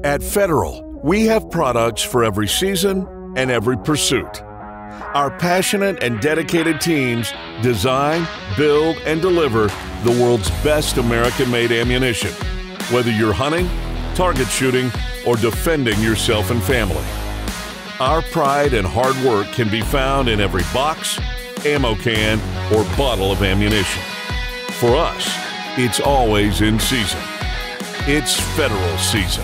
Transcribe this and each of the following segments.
At Federal, we have products for every season and every pursuit. Our passionate and dedicated teams design, build, and deliver the world's best American-made ammunition, whether you're hunting, target shooting, or defending yourself and family. Our pride and hard work can be found in every box, ammo can, or bottle of ammunition. For us, it's always in season. It's Federal season.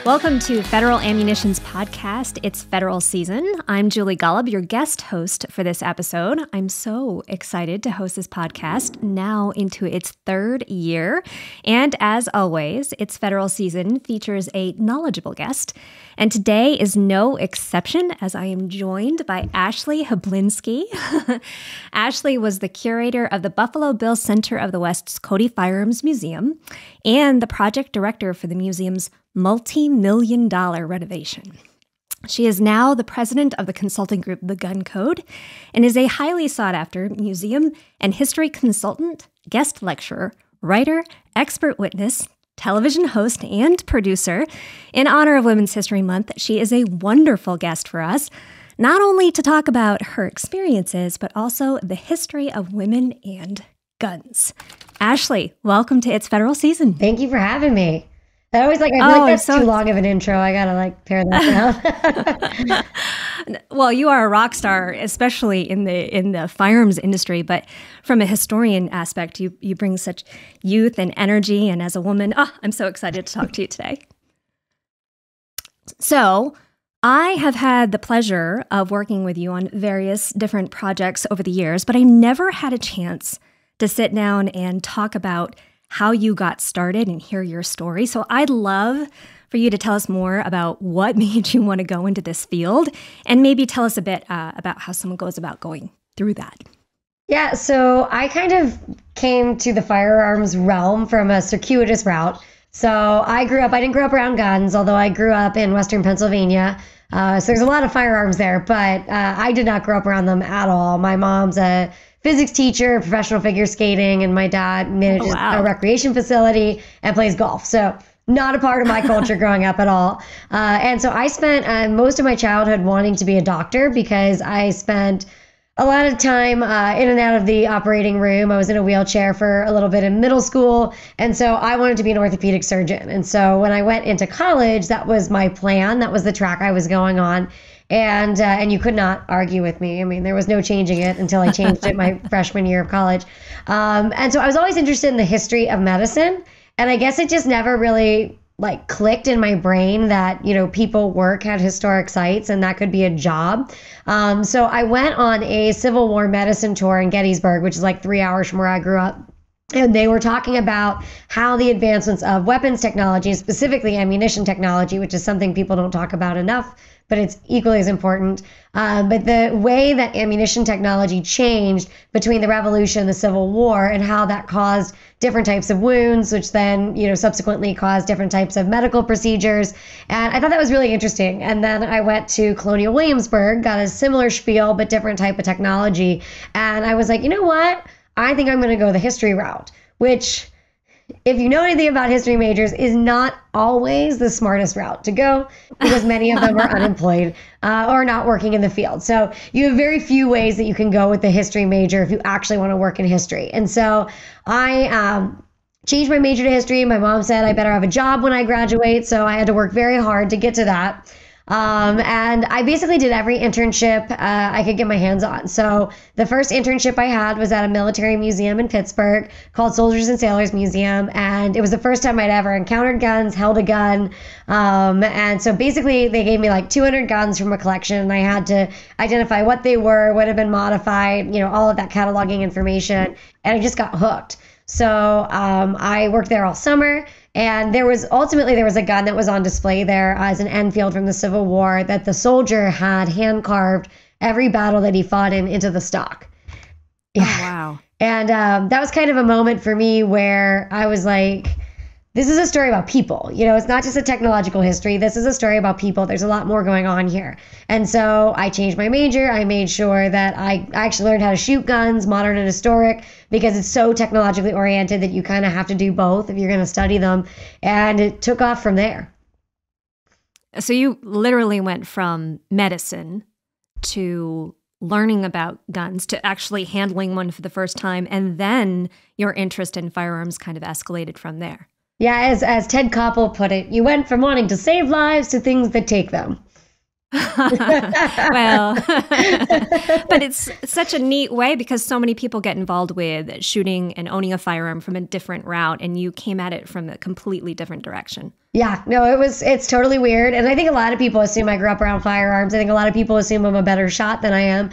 Welcome to Federal Ammunition's podcast. It's Federal season. I'm Julie Golob, your guest host for this episode. I'm so excited to host this podcast now into its third year. And as always, It's Federal season features a knowledgeable guest. And today is no exception, as I am joined by Hlebinsky. Ashley was the curator of the Buffalo Bill Center of the West's Cody Firearms Museum and the project director for the museum's multi-million-dollar renovation. She is now the president of the consulting group The Gun Code and is a highly sought-after museum and history consultant, guest lecturer, writer, expert witness, television host, and producer. In honor of Women's History Month, she is a wonderful guest for us, not only to talk about her experiences, but also the history of women and guns. Ashley, welcome to It's Federal Season. Thank you for having me. I feel like that's too long of an intro. I gotta pare that down. Well, you are a rock star, especially in the firearms industry. But from a historian aspect, you bring such youth and energy. And as a woman, I'm so excited to talk to you today. So I have had the pleasure of working with you on various different projects over the years, but I never had a chance to sit down and talk about how you got started and hear your story. So I'd love for you to tell us more about what made you want to go into this field and maybe tell us a bit about how someone goes about going through that. Yeah, so I kind of came to the firearms realm from a circuitous route. So I didn't grow up around guns, although I grew up in Western Pennsylvania. So there's a lot of firearms there, but I did not grow up around them at all. My mom's a physics teacher, professional figure skating, and my dad manages a recreation facility and plays golf. So not a part of my culture growing up at all. And so I spent most of my childhood wanting to be a doctor because I spent a lot of time in and out of the operating room. I was in a wheelchair for a little bit in middle school. And so I wanted to be an orthopedic surgeon. And so when I went into college, that was my plan. That was the track I was going on. And you could not argue with me. I mean, there was no changing it until I changed it my freshman year of college. And so I was always interested in the history of medicine. And I guess it just never really clicked in my brain that, people work at historic sites and that could be a job. So I went on a Civil War medicine tour in Gettysburg, which is 3 hours from where I grew up. And they were talking about how the advancements of weapons technology, specifically ammunition technology, which is something people don't talk about enough, but it's equally as important. But the way that ammunition technology changed between the Revolution and the Civil War and how that caused different types of wounds, which then, subsequently caused different types of medical procedures. And I thought that was really interesting. And then I went to Colonial Williamsburg, got a similar spiel, but different type of technology. And I was like, you know what? I think I'm going to go the history route, which, if you know anything about history majors, is not always the smartest route to go because many of them are unemployed or not working in the field. So you have very few ways that you can go with the history major if you actually want to work in history. And so I changed my major to history. My mom said I better have a job when I graduate. So I had to work very hard to get to that. And I basically did every internship I could get my hands on. So the first internship I had was at a military museum in Pittsburgh called Soldiers and Sailors Museum. And it was the first time I'd ever encountered guns, held a gun. And so basically they gave me 200 guns from a collection and I had to identify what they were, what had been modified, all of that cataloging information. And I just got hooked. So I worked there all summer. And there was a gun that was on display there as an Enfield from the Civil War that the soldier had hand carved every battle that he fought in into the stock. Yeah. Oh, wow. And that was kind of a moment for me where I was like, this is a story about people. It's not just a technological history. This is a story about people. There's a lot more going on here. And so I changed my major. I made sure that I actually learned how to shoot guns, modern and historic, because it's so technologically oriented that you kind of have to do both if you're going to study them. And it took off from there. So you literally went from medicine to learning about guns to actually handling one for the first time. And then your interest in firearms kind of escalated from there. Yeah, as Ted Koppel put it, you went from wanting to save lives to things that take them. Well, but it's such a neat way because so many people get involved with shooting and owning a firearm from a different route, and you came at it from a completely different direction. Yeah, no, it's totally weird. And I think a lot of people assume I grew up around firearms. I think a lot of people assume I'm a better shot than I am,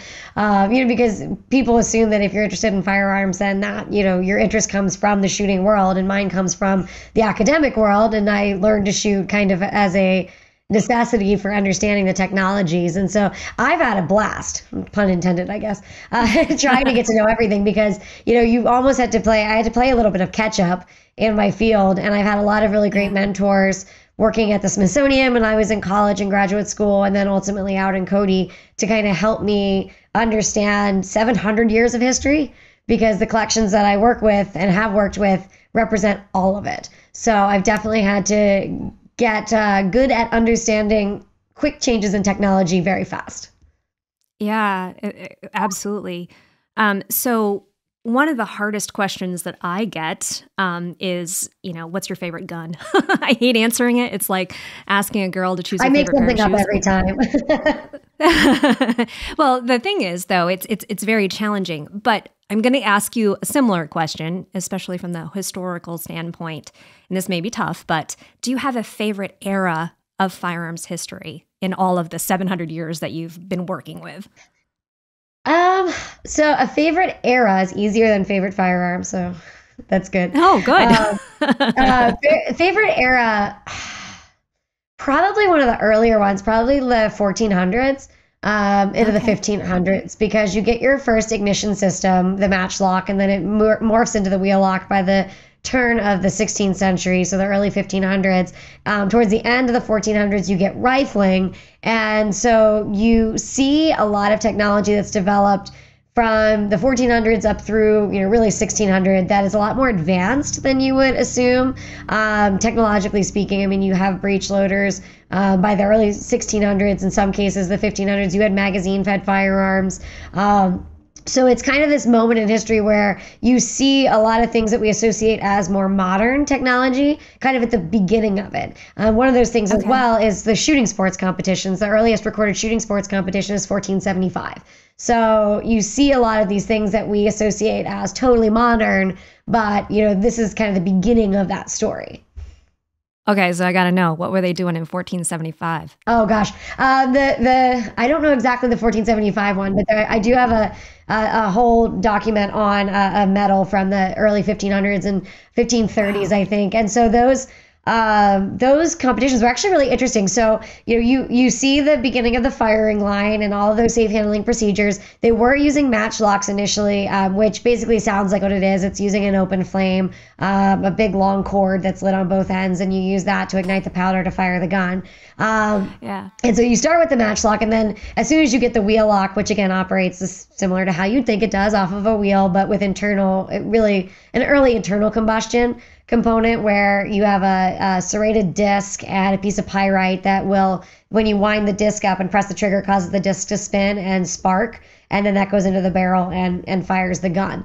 because people assume that if you're interested in firearms, then that, your interest comes from the shooting world and mine comes from the academic world. And I learned to shoot kind of as a necessity for understanding the technologies. And so I've had a blast, pun intended, I guess, trying to get to know everything because, you almost had to play, I had to play a little bit of catch up in my field. And I've had a lot of really great mentors working at the Smithsonian when I was in college and graduate school, and then ultimately out in Cody to kind of help me understand 700 years of history, because the collections that I work with and have worked with represent all of it. So I've definitely had to get good at understanding quick changes in technology very fast. Yeah, absolutely. So one of the hardest questions that I get is, what's your favorite gun? I hate answering it. It's like asking a girl to choose her favorite pair of shoes. I make something up every time. Well, the thing is, though, it's very challenging. But I'm going to ask you a similar question, especially from the historical standpoint. And this may be tough, but do you have a favorite era of firearms history in all of the 700 years that you've been working with? So a favorite era is easier than favorite firearm, so that's good. Oh, good. Favorite era, probably one of the earlier ones, probably the 1400s. Into the 1500s, because you get your first ignition system, the matchlock, and then it morphs into the wheel lock by the turn of the 16th century, so the early 1500s. Towards the end of the 1400s, you get rifling, and so you see a lot of technology that's developed from the 1400s up through, really 1600, that is a lot more advanced than you would assume, technologically speaking. I mean, you have breech loaders. By the early 1600s, in some cases, the 1500s, you had magazine-fed firearms. So it's kind of this moment in history where you see a lot of things that we associate as more modern technology kind of at the beginning of it. One of those things as well is the shooting sports competitions. The earliest recorded shooting sports competition is 1475. So you see a lot of these things that we associate as totally modern, but this is kind of the beginning of that story. Okay, so I got to know, what were they doing in 1475? Oh gosh, I don't know exactly the 1475 one, but I do have a whole document on a medal from the early 1500s and 1530s, I think, and so those competitions were actually really interesting. So you see the beginning of the firing line and all of those safe handling procedures. They were using matchlocks initially, which basically sounds like what it is. It's using an open flame, a big long cord that's lit on both ends, and you use that to ignite the powder to fire the gun. And so you start with the matchlock, and then as soon as you get the wheel lock, which again operates similar to how you'd think it does, off of a wheel, but with an early internal combustion component where you have a serrated disc and a piece of pyrite that will, when you wind the disc up and press the trigger, causes the disc to spin and spark, and then that goes into the barrel and fires the gun.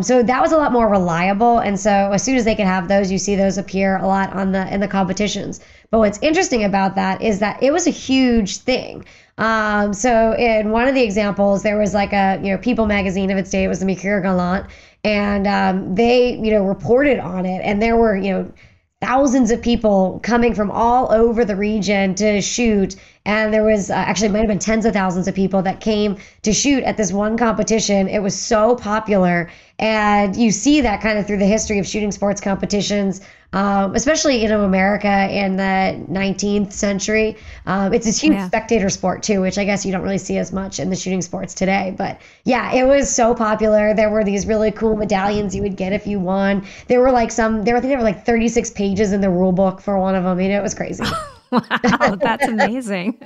So that was a lot more reliable, and so as soon as they could have those, you see those appear a lot in the competitions. But what's interesting about that is that it was a huge thing. So in one of the examples, there was like a People magazine of its day. It was the Mercure Galant, and they reported on it, and there were thousands of people coming from all over the region to shoot, And there was actually might have been tens of thousands of people that came to shoot at this one competition. It was so popular. And you see that kind of through the history of shooting sports competitions, especially in America in the 19th century. It's this huge spectator sport too, which I guess you don't really see as much in the shooting sports today. But yeah, it was so popular. There were these really cool medallions you would get if you won. There were like I think there were like 36 pages in the rule book for one of them. I mean, it was crazy. Wow, that's amazing.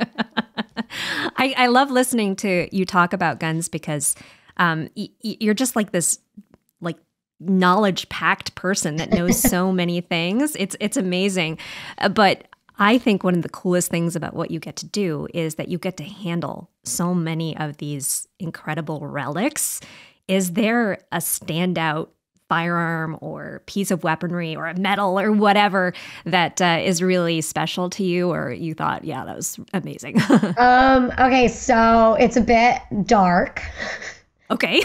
I love listening to you talk about guns because you're just like this like knowledge-packed person that knows so many things. It's amazing. But I think one of the coolest things about what you get to do is that you get to handle so many of these incredible relics. Is there a standout firearm or piece of weaponry or a medal or whatever that is really special to you, or you thought, yeah, that was amazing? Okay, so it's a bit dark. Okay.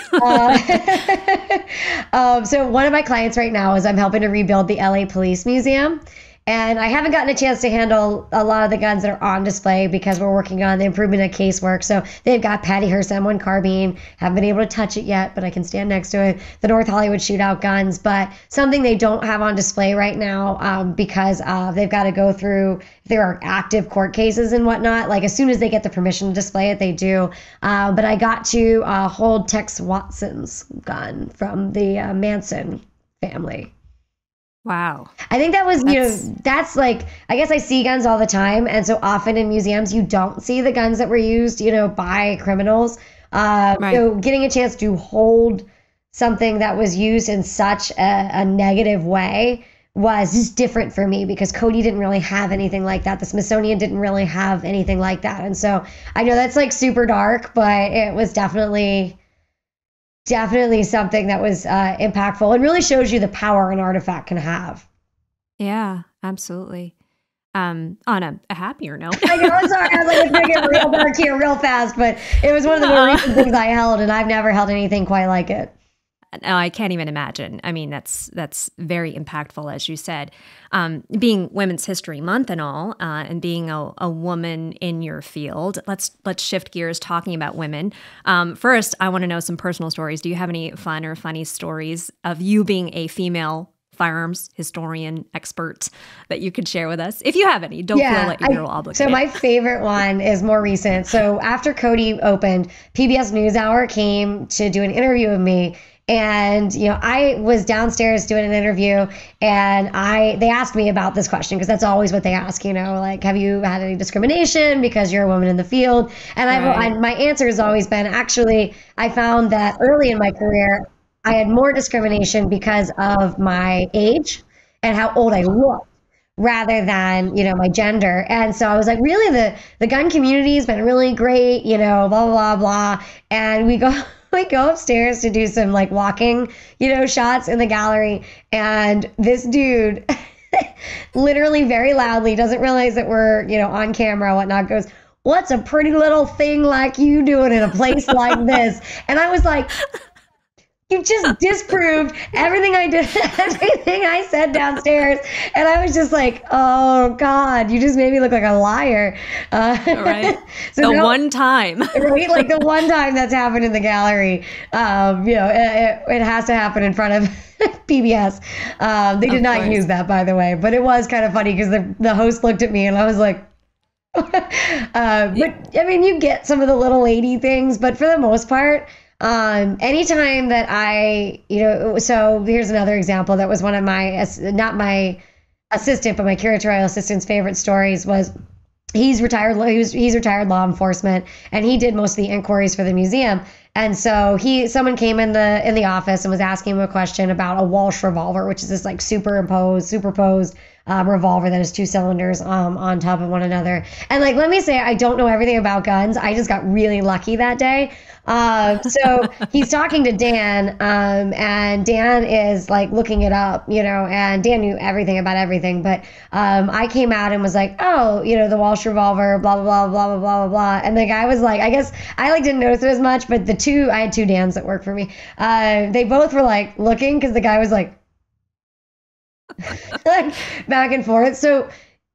So one of my clients right now is I'm helping to rebuild the LA Police Museum. And I haven't gotten a chance to handle a lot of the guns that are on display because we're working on the improvement of casework. So they've got Patty Hearst M1 carbine. Haven't been able to touch it yet, but I can stand next to it. The North Hollywood shootout guns, but something they don't have on display right now because they've got to go through, there are active court cases and whatnot. Like as soon as they get the permission to display it, they do. But I got to hold Tex Watson's gun from the Manson family. Wow. I think that was, that's like, I guess I see guns all the time. And so often in museums, you don't see the guns that were used, by criminals. Right. So getting a chance to hold something that was used in such a negative way was just different for me because Cody didn't really have anything like that. The Smithsonian didn't really have anything like that. And so I know that's like super dark, but it was definitely something that was impactful and really shows you the power an artifact can have. Yeah, absolutely. On a happier note. I know, I'm sorry. I was like, it's going to get real dark here real fast, but it was one of the more recent things I held, and I've never held anything quite like it. No, I can't even imagine. I mean, that's very impactful, as you said. Being Women's History Month and all, and being a woman in your field, let's shift gears talking about women. First, I want to know some personal stories. Do you have any fun or funny stories of you being a female firearms historian expert that you could share with us? If you have any, don't feel like you're obligated. So my favorite one is more recent. So after Cody opened, PBS NewsHour came to do an interview with me. And, I was downstairs doing an interview and they asked me about this question because that's always what they ask, like, have you had any discrimination because you're a woman in the field? And my answer has always been, actually, I found that early in my career, I had more discrimination because of my age and how old I looked rather than, my gender. And so I was like, really, the gun community has been really great, blah, blah, blah. And we go upstairs to do some like walking, shots in the gallery. And this dude literally very loudly, doesn't realize that we're, on camera, whatnot, goes, "What's a pretty little thing like you doing in a place like this?" And I was like, you just disproved everything I did, everything I said downstairs. And I was just like, oh God, you just made me look like a liar. Right. So one time. Right? Like the one time that's happened in the gallery, it has to happen in front of PBS. They did not use that, by the way, but it was kind of funny because the host looked at me and I was like, but I mean, you get some of the little lady things, but for the most part, anytime that so here's another example that was one of my, not my assistant, but my curatorial assistant's favorite stories was he's retired law enforcement and he did most of the inquiries for the museum. And so someone came in the office and was asking him a question about a Walsh revolver, which is this like superposed revolver that has two cylinders on top of one another. And like, let me say, I don't know everything about guns. I just got really lucky that day. So he's talking to Dan, and Dan is like looking it up, and Dan knew everything about everything. But I came out and was like, oh, the Walsh revolver, blah, blah, blah, blah, blah, blah, blah. And the guy was like, I guess I didn't notice it as much, but I had two Dans that worked for me. They both were like looking because the guy was like, like back and forth. So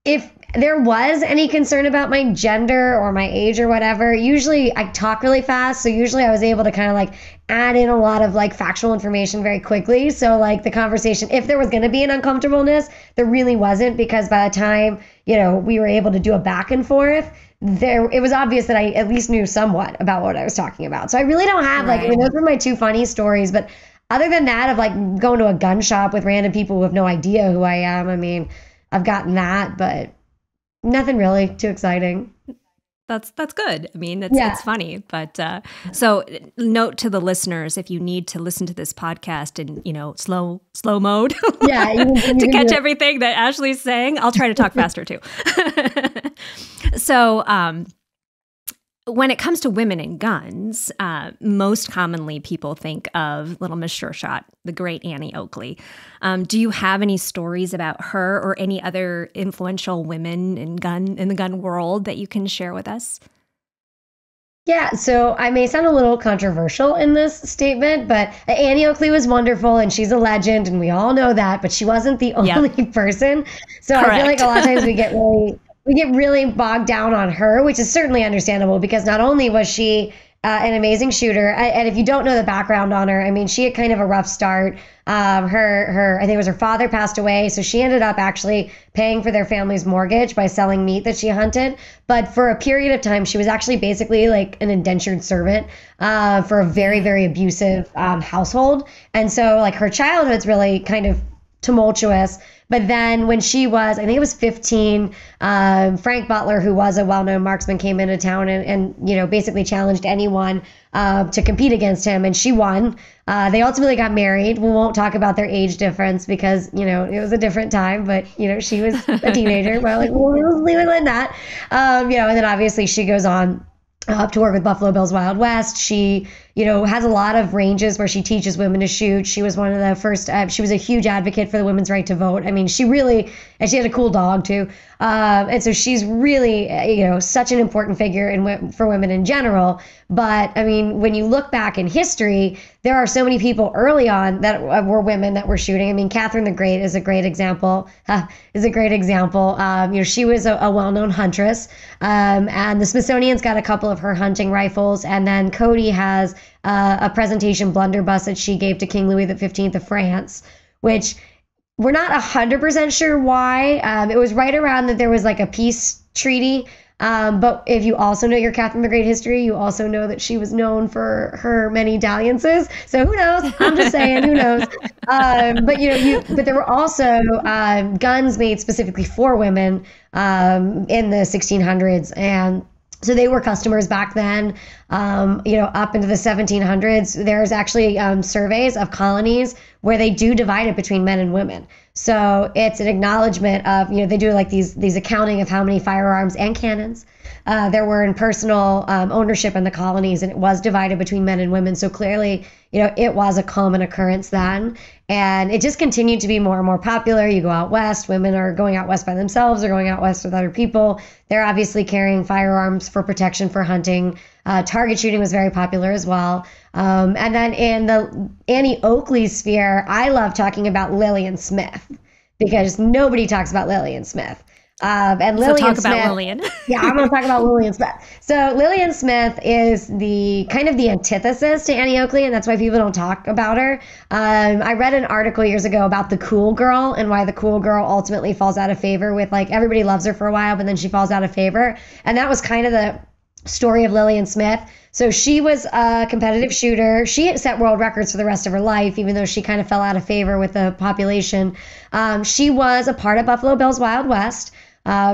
if there was any concern about my gender or my age or whatever, usually I talk really fast. So usually I was able to kind of like add in a lot of like factual information very quickly. So like the conversation, if there was going to be an uncomfortableness, there really wasn't, because by the time, we were able to do a back and forth, it was obvious that I at least knew somewhat about what I was talking about. So I really don't have those were my two funny stories. But other than that, of like going to a gun shop with random people who have no idea who I am, I mean, I've gotten that, but nothing really too exciting. That's good. I mean, it's funny, but so note to the listeners, if you need to listen to this podcast in, slow mode to catch everything that Ashley's saying, I'll try to talk faster too. So, when it comes to women and guns, most commonly people think of Little Miss Sure Shot, the great Annie Oakley. Do you have any stories about her or any other influential women in the gun world that you can share with us? Yeah, so I may sound a little controversial in this statement, but Annie Oakley was wonderful and she's a legend and we all know that, but she wasn't the only person. So correct. I feel like a lot of times we get really bogged down on her, which is certainly understandable, because not only was she an amazing shooter, and if you don't know the background on her, I mean, she had kind of a rough start. I think it was her father passed away, so she ended up actually paying for their family's mortgage by selling meat that she hunted. But for a period of time, she was actually basically like an indentured servant for a very, very abusive household. And so like her childhood's really kind of tumultuous. But then when she was, I think it was 15, Frank Butler, who was a well-known marksman, came into town and basically challenged anyone to compete against him, and she won. They ultimately got married. We won't talk about their age difference because, it was a different time, but, she was a teenager. Well, we'll leave it like that. And then obviously she goes on to work with Buffalo Bill's Wild West. She, has a lot of ranges where she teaches women to shoot. She was one of the first, she was a huge advocate for the women's right to vote. I mean, and she had a cool dog too. And so she's really, such an important figure for women in general. But I mean, when you look back in history, there are so many people early on that were women that were shooting. I mean, Catherine the Great is a great example. She was a well-known huntress. And the Smithsonian's got a couple of her hunting rifles. And then Cody has a presentation blunderbuss that she gave to King Louis XV of France, which we're not 100% sure why. It was right around that there was like a peace treaty. But if you also know your Catherine the Great history, you also know that she was known for her many dalliances. So who knows? I'm just saying, who knows? But but there were also guns made specifically for women in the 1600s, and so they were customers back then. Up into the 1700s, there's actually surveys of colonies where they do divide it between men and women. So it's an acknowledgement of, they do like these accounting of how many firearms and cannons there were in personal ownership in the colonies, and it was divided between men and women. So clearly, it was a common occurrence then. And it just continued to be more and more popular. You go out west, women are going out west by themselves or going out west with other people. They're obviously carrying firearms for protection, for hunting. Target shooting was very popular as well. And then in the Annie Oakley sphere, I love talking about Lillian Smith, because nobody talks about Lillian Smith. And Lillian so talk Smith, about Lillian. Yeah, I'm going to talk about Lillian Smith. So Lillian Smith is the kind of the antithesis to Annie Oakley, and that's why people don't talk about her. I read an article years ago about the cool girl and why the cool girl ultimately falls out of favor with, like, everybody loves her for a while, but then she falls out of favor. And that was kind of the story of Lillian Smith. So she was a competitive shooter. She set world records for the rest of her life, even though she kind of fell out of favor with the population. She was a part of Buffalo Bill's Wild West.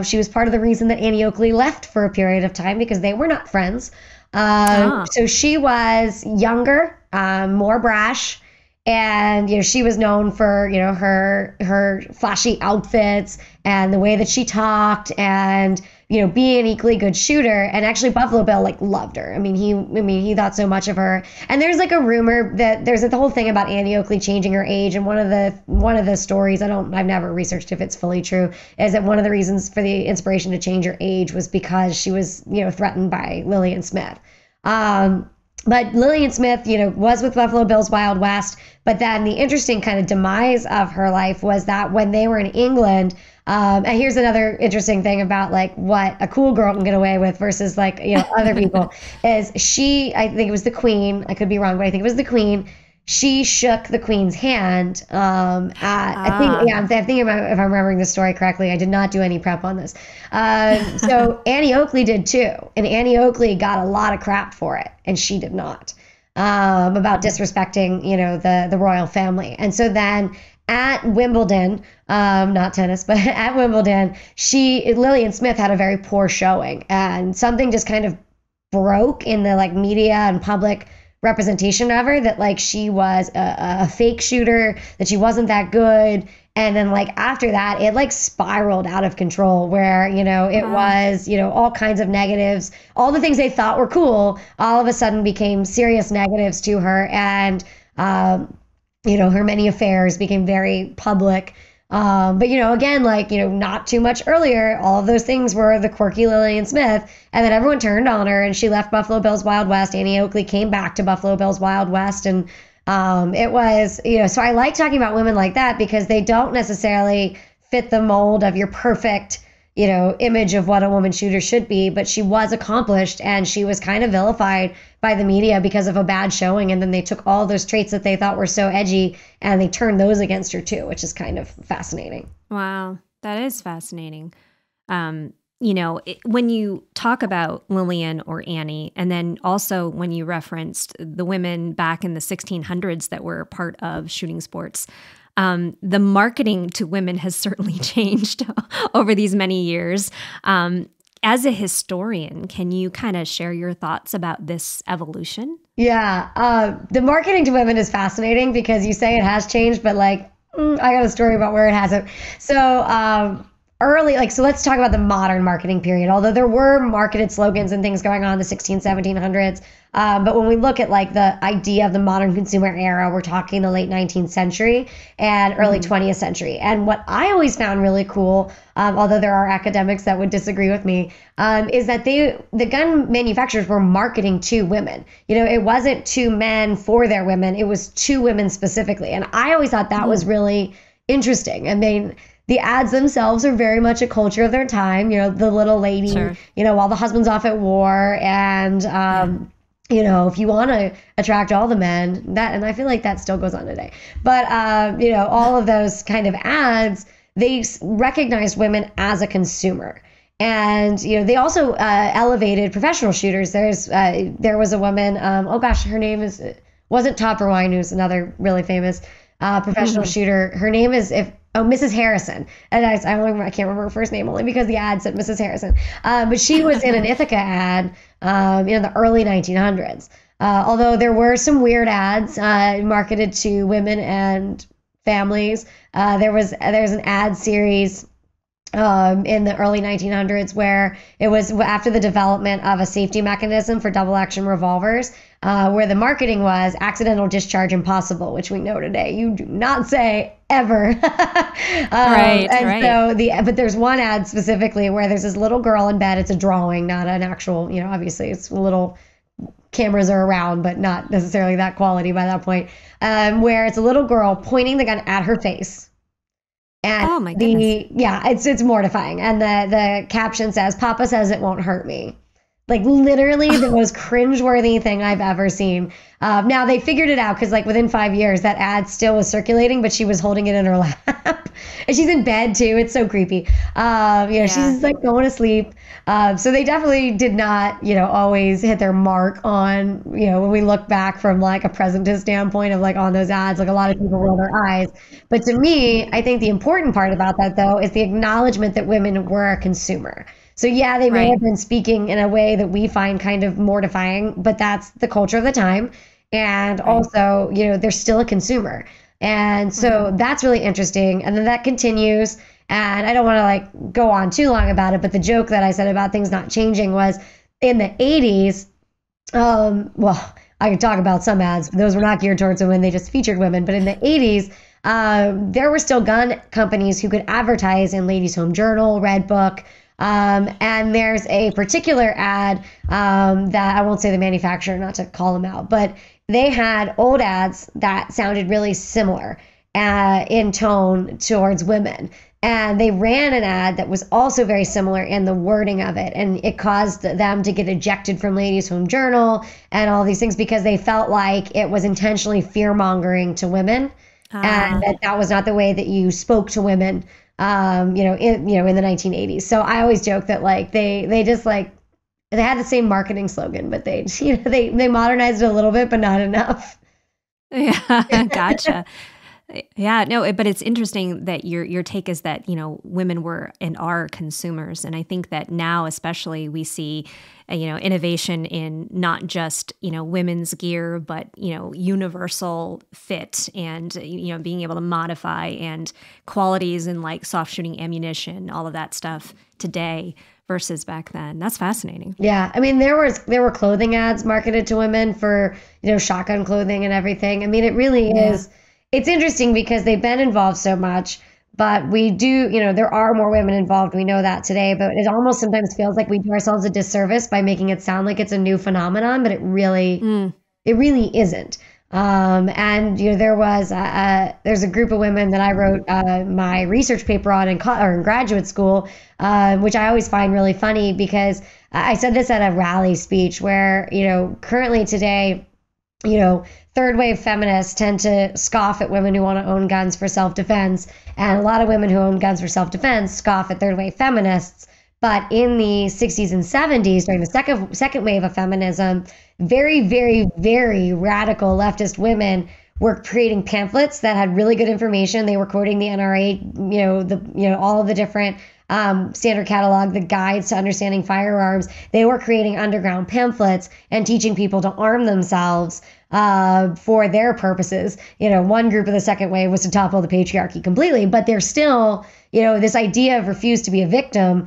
She was part of the reason that Annie Oakley left for a period of time, because they were not friends. So she was younger, more brash, and she was known for her flashy outfits and the way that she talked, and being an equally good shooter. And actually Buffalo Bill loved her. I mean, he thought so much of her. And there's a rumor that there's the whole thing about Annie Oakley changing her age. And one of the stories, I've never researched if it's fully true, is that one of the reasons for the inspiration to change her age was because she was, threatened by Lillian Smith. But Lillian Smith, was with Buffalo Bill's Wild West. But then the interesting kind of demise of her life was that when they were in England, and here's another interesting thing about like what a cool girl can get away with versus like, other people is I think it was the Queen. I could be wrong, but I think it was the Queen. She shook the Queen's hand. I think if I'm remembering the story correctly, I did not do any prep on this. So Annie Oakley did too. And Annie Oakley got a lot of crap for it. And she did not, about disrespecting, the royal family. And so then at Wimbledon, not tennis, but at Wimbledon, Lillian Smith had a very poor showing, and something just kind of broke in the like media and public representation of her, that like she was a fake shooter, that she wasn't that good. And then like after that, it like spiraled out of control where, it was, all kinds of negatives, all the things they thought were cool, all of a sudden became serious negatives to her. And, her many affairs became very public. But, again, like, not too much earlier, all of those things were the quirky Lillian Smith. And then everyone turned on her and she left Buffalo Bill's Wild West. Annie Oakley came back to Buffalo Bill's Wild West. And it was, so I like talking about women like that because they don't necessarily fit the mold of your perfect, image of what a woman shooter should be. But she was accomplished and she was kind of vilified by the media because of a bad showing. And then they took all those traits that they thought were so edgy and they turned those against her too, which is kind of fascinating. Wow, that is fascinating. When you talk about Lillian or Annie, and then also when you referenced the women back in the 1600s that were part of shooting sports, the marketing to women has certainly changed over these many years. As a historian, can you kind of share your thoughts about this evolution? Yeah, the marketing to women is fascinating because you say it has changed, but like, I got a story about where it hasn't. So so let's talk about the modern marketing period, although there were marketed slogans and things going on in the 1700s. But when we look at like the idea of the modern consumer era, we're talking the late 19th century and early 20th century. And what I always found really cool, although there are academics that would disagree with me, is that the gun manufacturers were marketing to women. It wasn't to men for their women. It was to women specifically. And I always thought that was really interesting. I mean, the ads themselves are very much a culture of their time, the little lady, sure, while the husband's off at war. And, if you want to attract all the men, and I feel like that still goes on today. But, all of those kind of ads, they recognized women as a consumer. And, they also elevated professional shooters. There was a woman, her name wasn't Topper Wine, who's another really famous professional shooter. Her name is Mrs. Harrison. And I can't remember her first name only because the ad said Mrs. Harrison. But she was in an Ithaca ad in the early 1900s. Although there were some weird ads marketed to women and families. There's an ad series in the early 1900s where it was after the development of a safety mechanism for double action revolvers, where the marketing was accidental discharge impossible, which we know today you do not say ever. Right. But there's one ad specifically where there's this little girl in bed. It's a drawing, not an actual, obviously it's little cameras are around, but not necessarily that quality by that point, where it's a little girl pointing the gun at her face. And oh my goodness. It's mortifying. And the caption says, "Papa says it won't hurt me." Like literally the most cringeworthy thing I've ever seen. Now they figured it out because like within 5 years that ad still was circulating, but she was holding it in her lap. And she's in bed too. It's so creepy. She's like going to sleep. So they definitely did not, always hit their mark on, when we look back from like a present day standpoint of like on those ads, like a lot of people roll their eyes. But to me, I think the important part about that though is the acknowledgement that women were a consumer. So yeah, they may have been speaking in a way that we find kind of mortifying, but that's the culture of the time. And also, they're still a consumer. And so that's really interesting. And then that continues. And I don't want to like go on too long about it, but the joke that I said about things not changing was in the 80s. I could talk about some ads, but those were not geared towards women. They just featured women. But in the 80s, there were still gun companies who could advertise in Ladies' Home Journal, Red Book, And there's a particular ad that I won't say the manufacturer, not to call them out, but they had old ads that sounded really similar in tone towards women. And they ran an ad that was also very similar in the wording of it. And it caused them to get ejected from Ladies Home Journal and all these things because they felt like it was intentionally fear-mongering to women. And that was not the way that you spoke to women, in the 1980s. So I always joke that like they just like, they had the same marketing slogan, but they modernized it a little bit, but not enough. Yeah, gotcha. Yeah, no, but it's interesting that your take is that, women were and are consumers. And I think that now especially we see, innovation in not just, women's gear, but, universal fit and, being able to modify and qualities in like soft shooting ammunition, all of that stuff today versus back then. That's fascinating. Yeah. I mean, there were clothing ads marketed to women for, shotgun clothing and everything. I mean, it really is. It's interesting because they've been involved so much, but we do, there are more women involved. We know that today, but it almost sometimes feels like we do ourselves a disservice by making it sound like it's a new phenomenon, but it really isn't. And there's a group of women that I wrote my research paper on in graduate school, which I always find really funny because I said this at a rally speech where, currently today, third wave feminists tend to scoff at women who want to own guns for self-defense. And a lot of women who own guns for self-defense scoff at third wave feminists. But in the 60s and 70s, during the second wave of feminism, very, very, very radical leftist women were creating pamphlets that had really good information. They were quoting the NRA, all of the different standard catalog, the guides to understanding firearms. They were creating underground pamphlets and teaching people to arm themselves for their purposes. One group of the second wave was to topple the patriarchy completely, but they're still, this idea of refuse to be a victim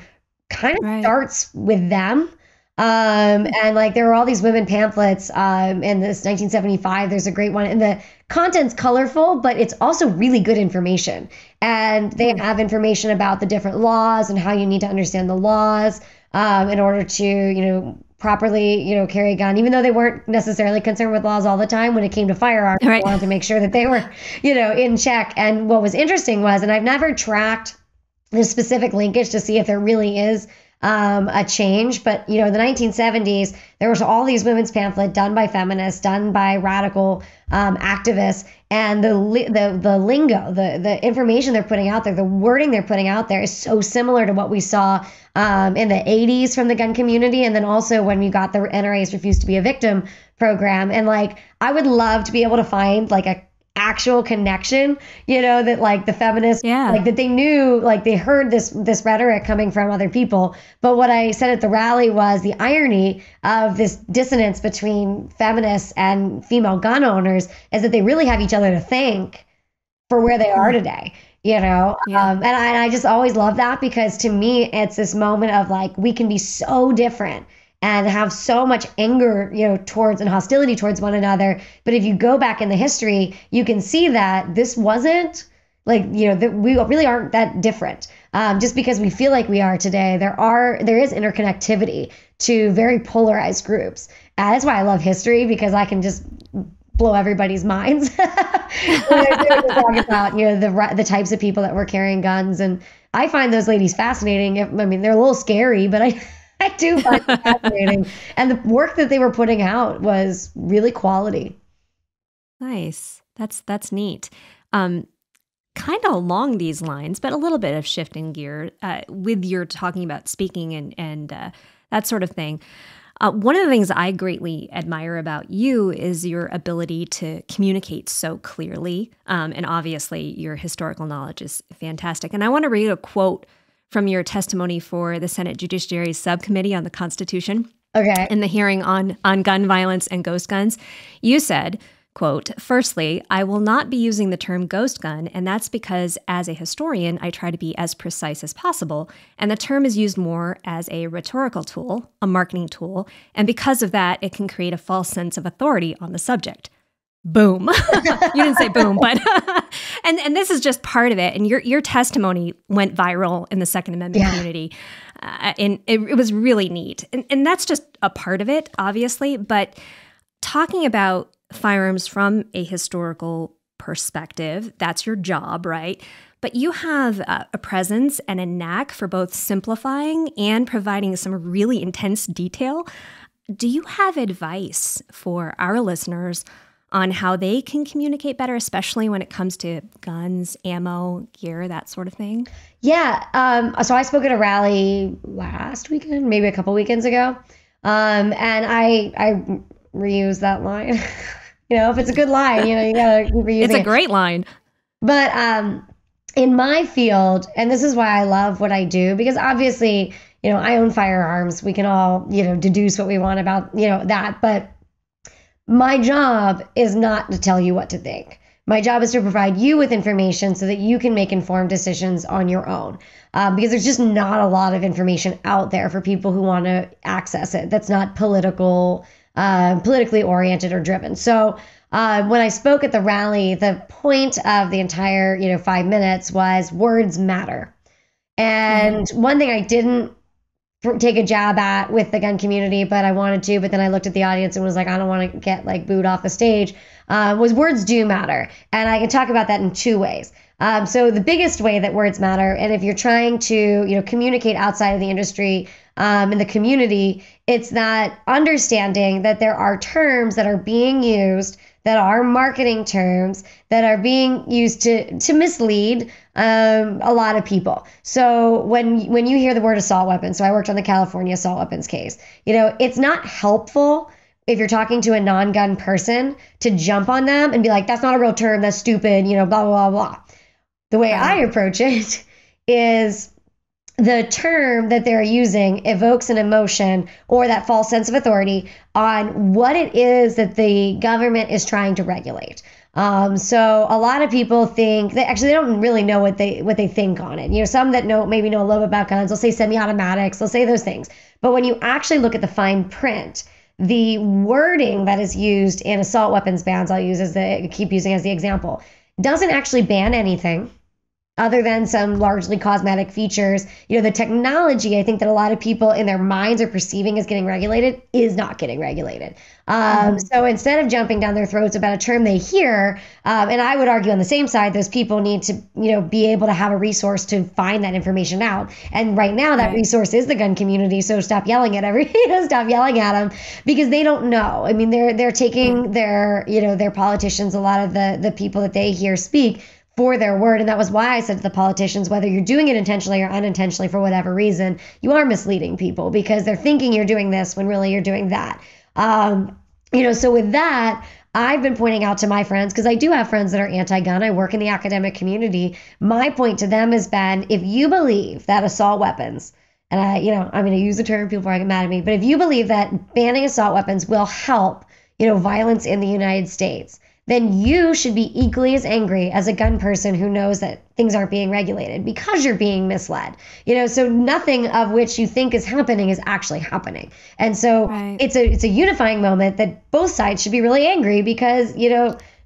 kind of starts with them. And like there were all these women pamphlets in this 1975. There's a great one, and the content's colorful, but it's also really good information. And they have information about the different laws and how you need to understand the laws in order to, properly, carry a gun, even though they weren't necessarily concerned with laws all the time when it came to firearms. They wanted to make sure that they were, in check. And what was interesting was, and I've never tracked the specific linkage to see if there really is a change, but in the 1970s, there was all these women's pamphlets done by feminists, done by radical activists, and the lingo, the information they're putting out there, the wording they're putting out there is so similar to what we saw in the 80s from the gun community, and then also when we got the NRA's Refuse to be a Victim program. And like, I would love to be able to find like a actual connection, that like the feminists, like that they knew, like they heard this rhetoric coming from other people. But what I said at the rally was the irony of this dissonance between feminists and female gun owners is that they really have each other to thank for where they are today, and I just always love that because to me, it's this moment of like, we can be so different and have so much anger, towards and hostility towards one another. But if you go back in the history, you can see that this wasn't like, that we really aren't that different. Just because we feel like we are today, there is interconnectivity to very polarized groups. That's why I love history, because I can just blow everybody's minds when they're talking about, the types of people that were carrying guns. And I find those ladies fascinating. They're a little scary, but I do find it fascinating. And the work that they were putting out was really quality. Nice. That's neat. Kind of along these lines, but a little bit of shifting gear with your talking about speaking and that sort of thing. One of the things I greatly admire about you is your ability to communicate so clearly. And obviously your historical knowledge is fantastic. And I want to read a quote from your testimony for the Senate Judiciary Subcommittee on the Constitution. Okay. In the hearing on gun violence and ghost guns. You said, quote, "Firstly, I will not be using the term ghost gun, and that's because as a historian, I try to be as precise as possible, and the term is used more as a rhetorical tool, a marketing tool, and because of that, it can create a false sense of authority on the subject. Boom. You didn't say boom, but and this is just part of it. And your testimony went viral in the Second Amendment community. And it was really neat. And that's just a part of it, obviously. But talking about firearms from a historical perspective, that's your job, right? But you have a presence and a knack for both simplifying and providing some really intense detail. Do you have advice for our listeners on how they can communicate better, especially when it comes to guns, ammo, gear, that sort of thing? Yeah. So I spoke at a rally last weekend, maybe a couple weekends ago. And I reuse that line. If it's a good line, you gotta reuse it. It's a great line. But in my field, and this is why I love what I do, because obviously, I own firearms. We can all, deduce what we want about, that. But my job is not to tell you what to think. My job is to provide you with information so that you can make informed decisions on your own. Because there's just not a lot of information out there for people who want to access it. That's not politically oriented or driven. So when I spoke at the rally, the point of the entire, 5 minutes was words matter. And one thing I didn't take a jab at with the gun community, but I wanted to, but then I looked at the audience and was like, I don't want to get booed off the stage, was words do matter. And I can talk about that in two ways. So the biggest way that words matter, and if you're trying to, communicate outside of the industry, in the community, it's that understanding that there are terms that are being used that are marketing terms that are being used to mislead a lot of people. So when you hear the word assault weapon, so I worked on the California assault weapons case, it's not helpful if you're talking to a non-gun person to jump on them and be like, that's not a real term, that's stupid, blah, blah, blah, blah. The way I approach it is the term that they're using evokes an emotion or that false sense of authority on what it is that the government is trying to regulate. So a lot of people think that actually they don't really know what they think on it. Some that maybe know a little bit about guns, they'll say semi-automatics, they'll say those things. But when you actually look at the fine print, the wording that is used in assault weapons bans, keep using as the example, doesn't actually ban anything other than some largely cosmetic features. The technology, I think that a lot of people in their minds are perceiving as getting regulated is not getting regulated. So instead of jumping down their throats about a term they hear, and I would argue on the same side, those people need to, be able to have a resource to find that information out. And right now that resource is the gun community. So stop yelling at stop yelling at them because they don't know. I mean, they're taking their politicians, a lot of the people that they hear speak for their word. And that was why I said to the politicians, whether you're doing it intentionally or unintentionally for whatever reason, you are misleading people because they're thinking you're doing this when really you're doing that. So with that, I've been pointing out to my friends, because I do have friends that are anti-gun. I work in the academic community. My point to them has been, if you believe that assault weapons, and I'm going to use the term, people are going to get mad at me, but if you believe that banning assault weapons will help, violence in the United States, then you should be equally as angry as a gun person who knows that things aren't being regulated because you're being misled. So nothing of which you think is happening is actually happening. And so it's a unifying moment that both sides should be really angry because,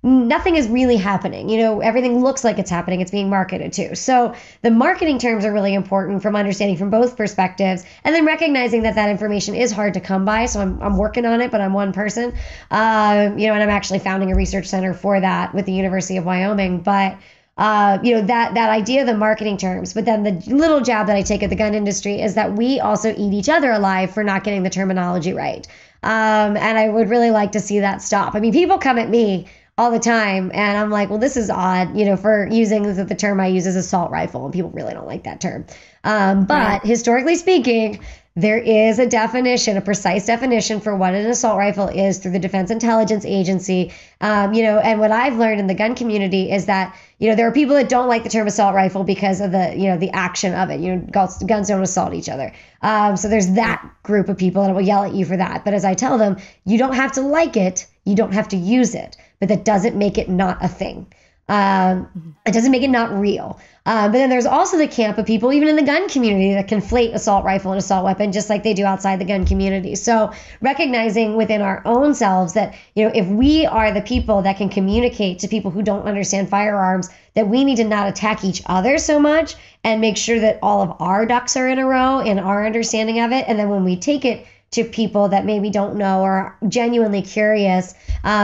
nothing is really happening. Everything looks like it's happening. It's being marketed to. So the marketing terms are really important from understanding from both perspectives, and then recognizing that information is hard to come by. So I'm working on it, but I'm one person, and I'm actually founding a research center for that with the University of Wyoming. But that idea of the marketing terms, but then the little jab that I take at the gun industry is that we also eat each other alive for not getting the terminology right. And I would really like to see that stop. I mean, people come at me all the time, and I'm like, well, this is odd, for using the term I use is assault rifle, and people really don't like that term. But historically speaking, there is a definition, a precise definition for what an assault rifle is through the Defense Intelligence Agency. And what I've learned in the gun community is that, there are people that don't like the term assault rifle because of the action of it. Guns don't assault each other. So there's that group of people that will yell at you for that. But as I tell them, you don't have to like it. You don't have to use it. But that doesn't make it not a thing. It doesn't make it not real. But then there's also the camp of people, even in the gun community, that conflate assault rifle and assault weapon, just like they do outside the gun community. So recognizing within our own selves that, if we are the people that can communicate to people who don't understand firearms, that we need to not attack each other so much and make sure that all of our ducks are in a row in our understanding of it. And then when we take it to people that maybe don't know or are genuinely curious,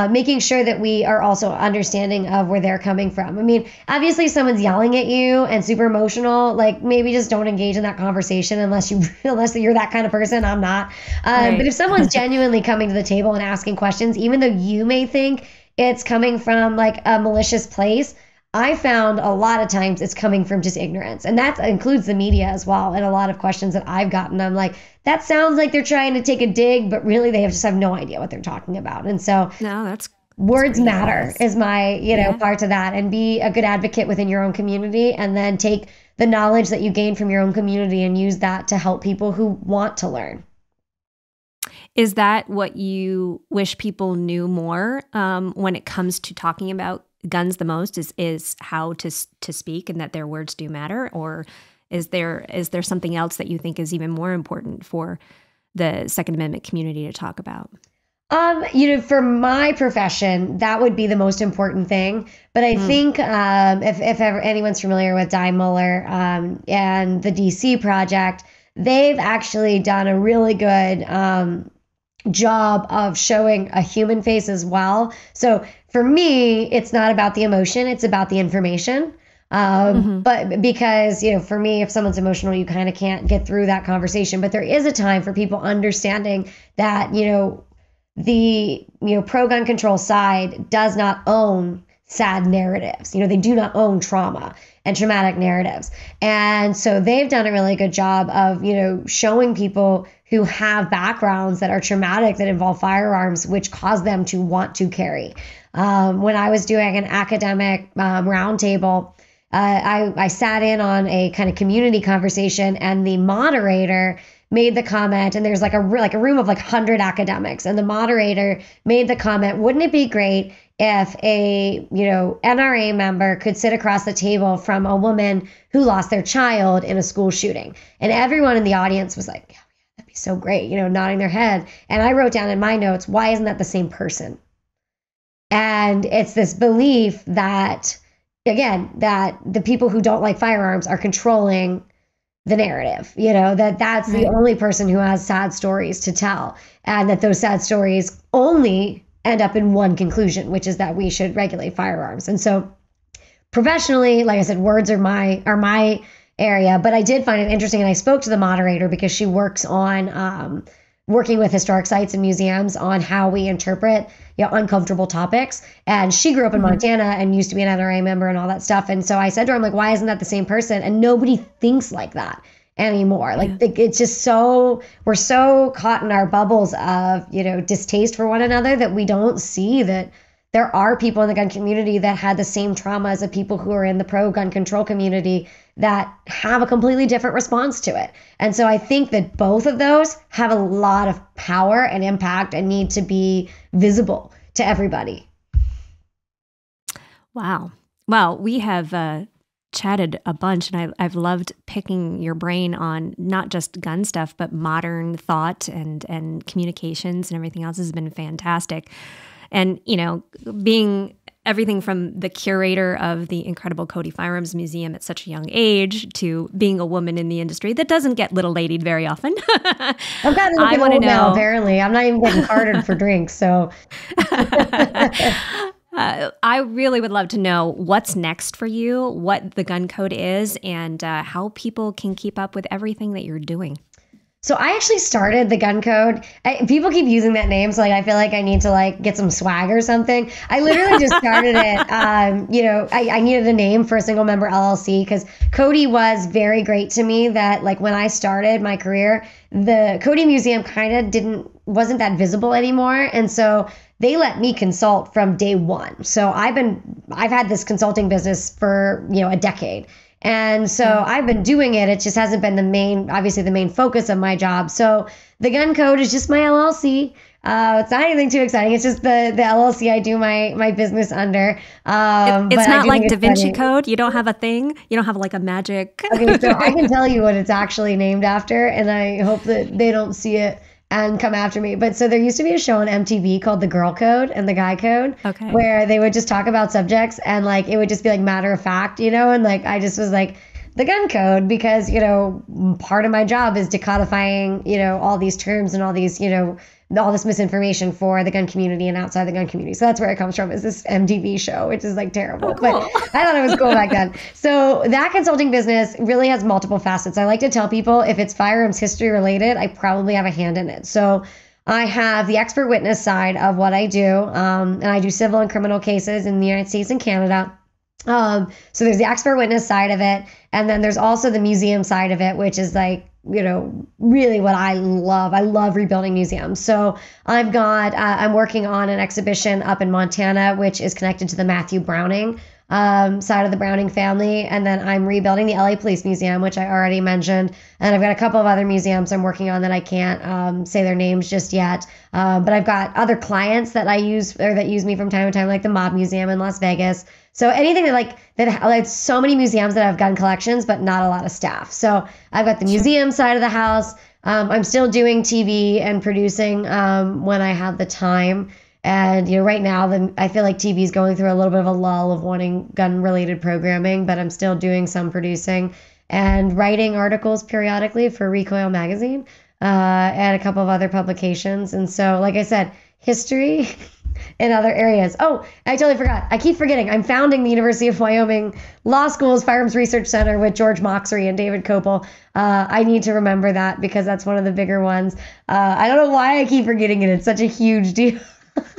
making sure that we are also understanding of where they're coming from. I mean, obviously someone's yelling at you and super emotional, like maybe just don't engage in that conversation unless you're that kind of person. I'm not. Right. But if someone's genuinely coming to the table and asking questions, even though you may think it's coming from like a malicious place, I found a lot of times it's coming from just ignorance. And that includes the media as well. And a lot of questions that I've gotten, I'm like, that sounds like they're trying to take a dig, but really they just have no idea what they're talking about. And so words matter is my, part to that, and be a good advocate within your own community, and then take the knowledge that you gain from your own community and use that to help people who want to learn. Is that what you wish people knew more when it comes to talking about guns the most, is how to speak, and that their words do matter? Or is there something else that you think is even more important for the Second Amendment community to talk about? For my profession, that would be the most important thing. But I think if ever anyone's familiar with Di Muller and the DC Project, they've actually done a really good job of showing a human face as well. So for me, it's not about the emotion, it's about the information. But because, for me, if someone's emotional, you kind of can't get through that conversation. But there is a time for people understanding that, the, pro-gun control side does not own sad narratives. They do not own trauma and traumatic narratives. And so they've done a really good job of, showing people who have backgrounds that are traumatic, that involve firearms, which cause them to want to carry. When I was doing an academic roundtable, I sat in on a kind of community conversation, and the moderator made the comment, and there's like a room of like 100 academics, and the moderator made the comment, wouldn't it be great if a, NRA member could sit across the table from a woman who lost their child in a school shooting? And everyone in the audience was like, yeah, that'd be so great, nodding their head. And I wrote down in my notes, why isn't that the same person? And it's this belief that, again, that the people who don't like firearms are controlling the narrative, that's the only person who has sad stories to tell, and that those sad stories only end up in one conclusion, which is that we should regulate firearms. And so professionally, like I said, words are my area, but I did find it interesting, and I spoke to the moderator because she works on working with historic sites and museums on how we interpret uncomfortable topics. And she grew up in Montana and used to be an NRA member and all that stuff. And so I said to her, I'm like, why isn't that the same person? And nobody thinks like that anymore. Like, it's just we're so caught in our bubbles of, distaste for one another, that we don't see that there are people in the gun community that had the same trauma as the people who are in the pro-gun control community that have a completely different response to it. And so I think that both of those have a lot of power and impact and need to be visible to everybody. Wow. Well, we have chatted a bunch, and I've loved picking your brain on not just gun stuff, but modern thought and communications and everything else has been fantastic. And, being everything from the curator of the incredible Cody Firearms Museum at such a young age to being a woman in the industry that doesn't get little ladied very often. I've gotten a little old now, apparently. I'm not even getting carded for drinks, so. I really would love to know what's next for you, what the Gun Code is, and how people can keep up with everything that you're doing. So I actually started the Gun Code. People keep using that name, so I feel like I need to get some swag or something. I literally just started it. I needed a name for a single member LLC because Cody was very great to me. That when I started my career, the Cody Museum kind of wasn't that visible anymore, and so they let me consult from day one. So I've had this consulting business for a decade. And so I've been doing it. It just hasn't been the main focus of my job. So the Gun Code is just my LLC. It's not anything too exciting. It's just the LLC I do my business under. It's not like Da Vinci Code. You don't have a thing. You don't have like a magic. Okay, so I can tell you what it's actually named after, and I hope that they don't see it and come after me. But so there used to be a show on MTV called The Girl Code and The Guy Code, where they would just talk about subjects and like it would just be like matter of fact, and like I just was like the gun code because, part of my job is decodifying, all these terms and all these, all this misinformation for the gun community and outside the gun community. So that's where it comes from, is this MTV show, which is like terrible. Oh, cool. But I thought it was cool back then. So that consulting business really has multiple facets. I like to tell people if it's firearms history related, I probably have a hand in it. So I have the expert witness side of what I do, and I do civil and criminal cases in the United States and Canada. So there's the expert witness side of it, and then there's also the museum side of it, which is like, really what I love. I love rebuilding museums. So I'm working on an exhibition up in Montana, which is connected to the Matthew Browning side of the Browning family. And then I'm rebuilding the LA Police Museum, which I already mentioned. And I've got a couple of other museums I'm working on that I can't say their names just yet. But I've got other clients that I use or that use me from time to time, like the Mob Museum in Las Vegas. So anything that so many museums that have gun collections, but not a lot of staff. So I've got the museum side of the house. I'm still doing TV and producing when I have the time. And right now, I feel like TV is going through a little bit of a lull of wanting gun-related programming, but I'm still doing some producing and writing articles periodically for Recoil magazine and a couple of other publications. And so, like I said, history in other areas. Oh, I totally forgot. I keep forgetting. I'm founding the University of Wyoming Law School's Firearms Research Center with George Moxery and David Kopel. I need to remember that because that's one of the bigger ones. I don't know why I keep forgetting it. It's such a huge deal.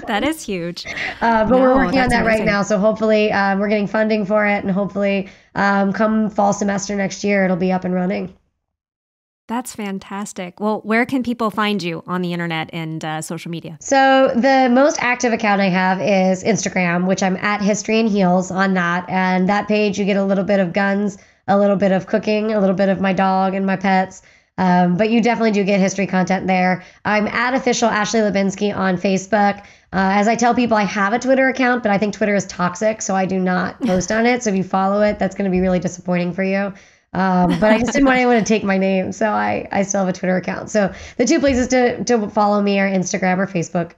That is huge. But we're working on that right now. So hopefully we're getting funding for it. And hopefully come fall semester next year, it'll be up and running. That's fantastic. Well, where can people find you on the internet and social media? So the most active account I have is Instagram, which I'm at History and Heels on that. And that page, you get a little bit of guns, a little bit of cooking, a little bit of my dog and my pets. But you definitely do get history content there. I'm at official Ashley Hlebinsky on Facebook. As I tell people, I have a Twitter account, but I think Twitter is toxic, so I do not post on it. So if you follow it, that's going to be really disappointing for you. But I just didn't want anyone to take my name, so I still have a Twitter account. So the two places to follow me are Instagram or Facebook.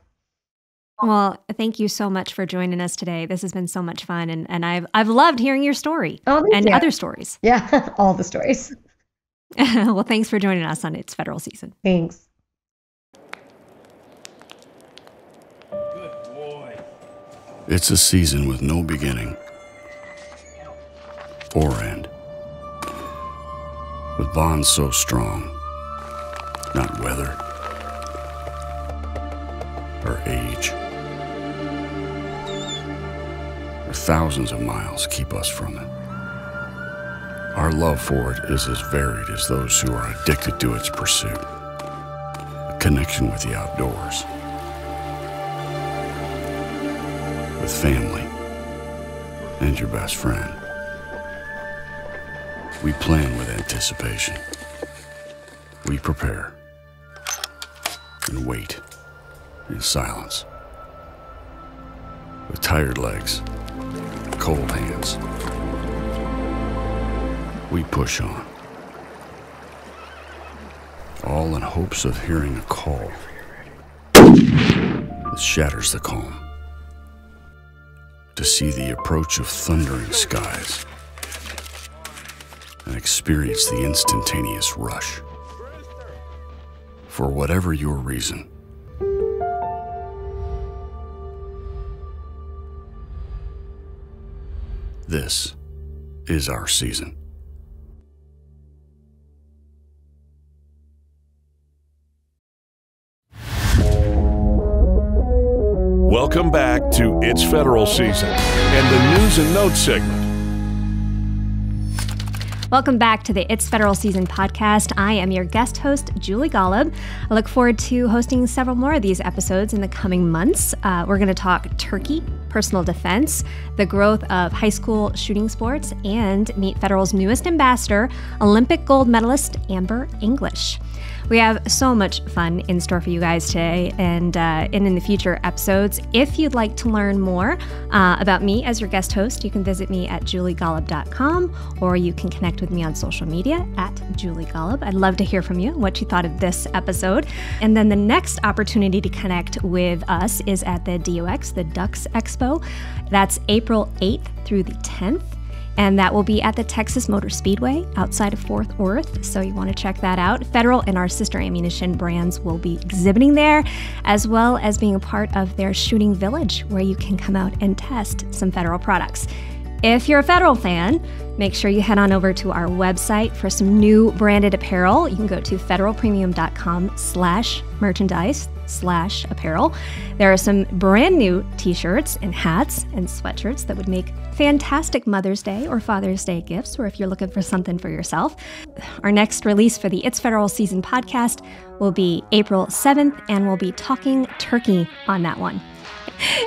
Well, thank you so much for joining us today. This has been so much fun, and I've loved hearing your story and other stories. Yeah, all the stories. Well, thanks for joining us on It's Federal Season. Thanks. Good boy. It's a season with no beginning or end. With bonds so strong, not weather or age, or thousands of miles keep us from it. Our love for it is as varied as those who are addicted to its pursuit. A connection with the outdoors, with family, and your best friend. We plan with anticipation. We prepare and wait in silence. With tired legs, cold hands, we push on, all in hopes of hearing a call that shatters the calm, to see the approach of thundering skies and experience the instantaneous rush. For whatever your reason, this is our season. Welcome back to It's Federal Season and the News and Notes segment. Welcome back to the It's Federal Season podcast. I am your guest host, Julie Golob. I look forward to hosting several more of these episodes in the coming months. We're going to talk turkey, personal defense, the growth of high school shooting sports, and meet Federal's newest ambassador, Olympic gold medalist Amber English. We have so much fun in store for you guys today and in the future episodes. If you'd like to learn more about me as your guest host, you can visit me at juliegolob.com, or you can connect with me on social media at Julie Golob. I'd love to hear from you, what you thought of this episode. And then the next opportunity to connect with us is at the DUX, the Ducks Expo. That's April 8th through the 10th. And that will be at the Texas Motor Speedway outside of Fort Worth. So you want to check that out. Federal and our sister ammunition brands will be exhibiting there, as well as being a part of their shooting village where you can come out and test some Federal products. If you're a Federal fan, make sure you head on over to our website for some new branded apparel. You can go to federalpremium.com/merchandise/apparel. There are some brand new t-shirts and hats and sweatshirts that would make fantastic Mother's Day or Father's Day gifts, or if you're looking for something for yourself. Our next release for the It's Federal Season podcast will be April 7th, and we'll be talking turkey on that one.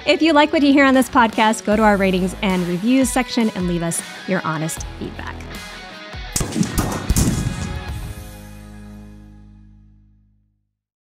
If you like what you hear on this podcast, go to our ratings and reviews section and leave us your honest feedback.